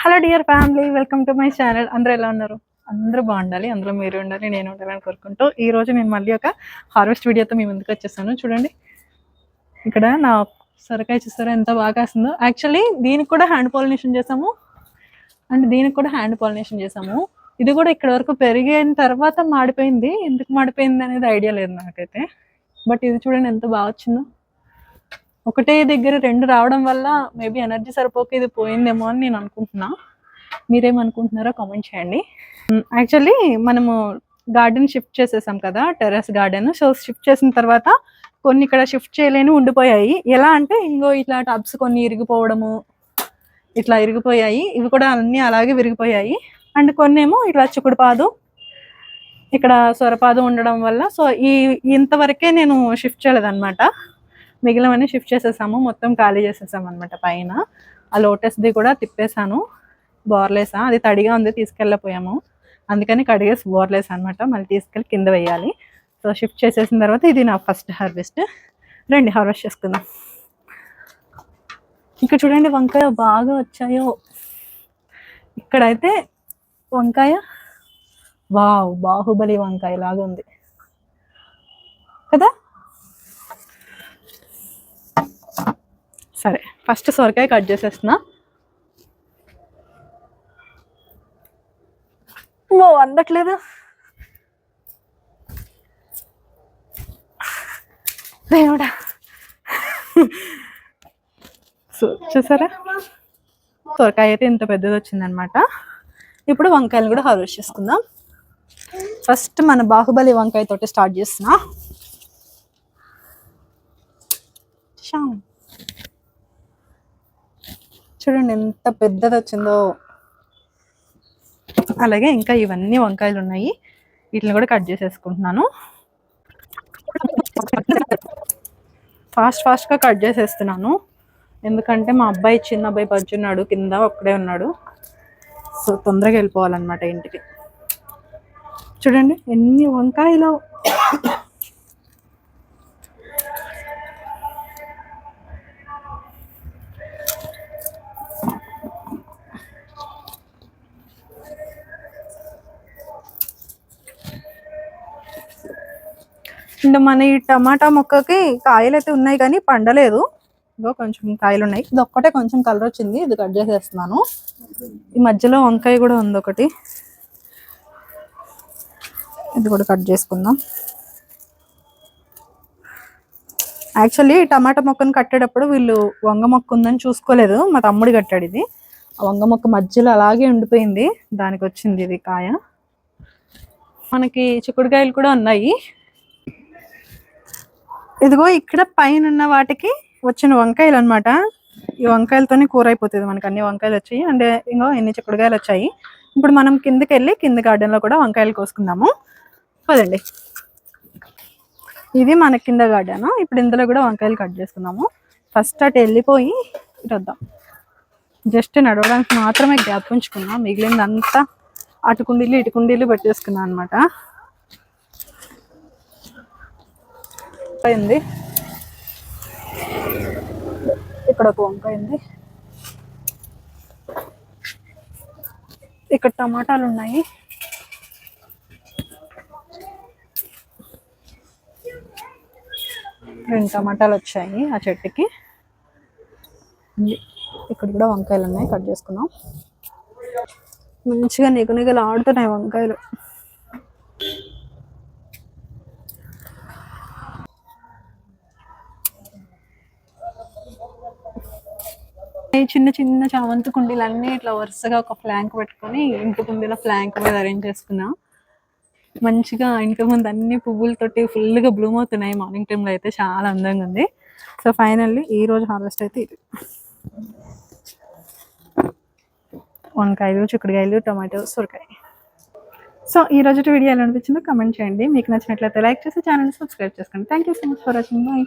Hello dear family, welcome to my channel. అందరూ ఎలా ఉన్నారు? అందరూ బాగుండాలి, అందులో మీరు ఉండాలి, నేను ఉండాలని కోరుకుంటూ ఈరోజు నేను మళ్ళీ ఒక హార్వెస్ట్ వీడియోతో మీ ముందుకు వచ్చేసాను. చూడండి, ఇక్కడ నా సొరకాయ చూస్తారా ఎంత బాగా వస్తుందో. యాక్చువల్లీ దీనికి కూడా హ్యాండ్ పాలినేషన్ చేసాము అండ్ దీనికి కూడా హ్యాండ్ పాలినేషన్ చేసాము. ఇది కూడా ఇక్కడ వరకు పెరిగిన తర్వాత మాడిపోయింది. ఎందుకు మాడిపోయింది అనేది ఐడియా లేదు నాకైతే. బట్ ఇది చూడండి ఎంత బాగా వచ్చిందో. ఒకటే దగ్గర రెండు రావడం వల్ల మేబీ ఎనర్జీ సరిపోక ఇది పోయిందేమో అని నేను అనుకుంటున్నా. మీరేమనుకుంటున్నారో కామెంట్ చేయండి. యాక్చువల్లీ మనము గార్డెన్ షిఫ్ట్ చేసేసాం కదా, టెర్రస్ గార్డెన్. సో షిఫ్ట్ చేసిన తర్వాత కొన్ని ఇక్కడ షిఫ్ట్ చేయలేని ఉండిపోయాయి. ఎలా అంటే ఇంకో ఇట్లా టబ్స్ కొన్ని ఇరిగిపోవడము, ఇట్లా ఇరిగిపోయాయి. ఇవి కూడా అన్నీ అలాగే విరిగిపోయాయి. అండ్ కొన్ని ఏమో ఇట్లా చిక్కుడుపాదు, ఇక్కడ సొరపాదు ఉండడం వల్ల సో ఇంతవరకే నేను షిఫ్ట్ చేయలేదన్నమాట. మిగిలినవన్నీ షిఫ్ట్ చేసేసాము, మొత్తం ఖాళీ చేసేసాము అనమాట. పైన ఆ లోటస్ది కూడా తిప్పేసాను, బోర్లేసా. అది తడిగా ఉంది, తీసుకెళ్ళిపోయాము, అందుకని కడిగేసి బోర్లేసా అనమాట. మళ్ళీ తీసుకెళ్ళి కింద వేయాలి. సో షిఫ్ట్ చేసేసిన తర్వాత ఇది నా ఫస్ట్ హార్వెస్ట్. రండి హార్వెస్ట్ చేసుకుందాం. ఇక్కడ చూడండి వంకాయ బాగా వచ్చాయో. ఇక్కడైతే వంకాయ వావ్, బాహుబలి వంకాయ లాగా ఉంది కదా. సరే, ఫస్ట్ సొరకాయ కట్ చేసేస్తున్నా. ఓ అందట్లేదు. దేవుడా, సో చూసారా సొరకాయ అయితే ఇంత పెద్దది వచ్చిందనమాట. ఇప్పుడు వంకాయలు కూడా హార్వెస్ట్ చేసుకుందాం. ఫస్ట్ మన బాహుబలి వంకాయ తోటి స్టార్ట్ చేస్తున్నా. చూడండి ఎంత పెద్దది వచ్చిందో. అలాగే ఇంకా ఇవన్నీ వంకాయలు ఉన్నాయి, వీటిని కూడా కట్ చేసేసుకుంటున్నాను. ఫాస్ట్గా కట్ చేసేస్తున్నాను, ఎందుకంటే మా అబ్బాయి, చిన్న అబ్బాయి పచ్చున్నాడు కింద, ఒక్కడే ఉన్నాడు. సో తొందరగా వెళ్ళిపోవాలన్నమాట ఇంటికి. చూడండి ఎన్ని వంకాయలు. అండ్ మన ఈ టమాటా మొక్కకి కాయలు అయితే ఉన్నాయి కానీ పండలేదు. ఇంకో కొంచెం కాయలు ఉన్నాయి. ఇది ఒక్కటే కొంచెం కలర్ వచ్చింది, ఇది కట్ చేసేస్తున్నాను. ఈ మధ్యలో వంకాయ కూడా ఉంది ఒకటి, ఇది కూడా కట్ చేసుకుందాం. యాక్చువల్లీ టమాటా మొక్కను కట్టేటప్పుడు వీళ్ళు వంగ మొక్క ఉందని చూసుకోలేదు, మా తమ్ముడు కట్టాడు ఇది. ఆ వంగ మొక్క మధ్యలో అలాగే ఉండిపోయింది, దానికి వచ్చింది ఇది కాయ. మనకి చిక్కుడుకాయలు కూడా ఉన్నాయి. ఇదిగో ఇక్కడ పైన ఉన్న వాటికి వచ్చిన వంకాయలు అనమాట. ఈ వంకాయలతోనే కూర అయిపోతుంది మనకి. అన్ని వంకాయలు వచ్చాయి అండ్ ఇంకో ఎన్ని చిక్కుడుకాయలు వచ్చాయి. ఇప్పుడు మనం కిందకి వెళ్ళి కింద గార్డెన్లో కూడా వంకాయలు కోసుకుందాము. పదండి, ఇది మన కింద గార్డెన్. ఇప్పుడు ఇందులో కూడా వంకాయలు కట్ చేసుకుందాము. ఫస్ట్ అటు వెళ్ళిపోయి ఇటు వద్దాం. జస్ట్ నడవడానికి మాత్రమే గ్యాప్ ఉంచుకున్నాం, మిగిలిందంతా అటు కుండీలు ఇటు కుండీలు పెట్టేసుకున్నాం అనమాట. ఉంది ఇక్కడ ఒక వంకాయ ఉంది, ఇక్కడ టమాటాలు ఉన్నాయి. రెండు టమాటాలు వచ్చాయి ఆ చెట్టుకి. ఇక్కడ కూడా వంకాయలు ఉన్నాయి, కట్ చేసుకున్నాం. మంచిగా నిగనిగలు ఆడుతున్నాయి వంకాయలు. చిన్న చిన్న చామంతి కుండీలు అన్నీ ఇట్లా వరుసగా ఒక ఫ్లాంక్ పెట్టుకొని ఇంటి కుండీలో ఫ్లాంక్ మీద అరేంజ్ చేసుకున్నా. మంచిగా ఇంటి ముందు అన్ని పువ్వులతోటి ఫుల్గా బ్లూమ్ అవుతున్నాయి. మార్నింగ్ టైంలో అయితే చాలా అందంగా ఉంది. సో ఫైనల్లీ ఈ రోజు హార్వెస్ట్ అయితే ఇది. వంకాయలు, చిక్కుడుకాయలు, టమాటో, సొరకాయ. సో ఈ రోజు వీడియో ఎలా అనిపించిందో కమెంట్ చేయండి. మీకు నచ్చినట్లయితే లైక్ చేసి ఛానల్ సబ్స్క్రైబ్ చేసుకోండి. Thank you so much for watching. Bye.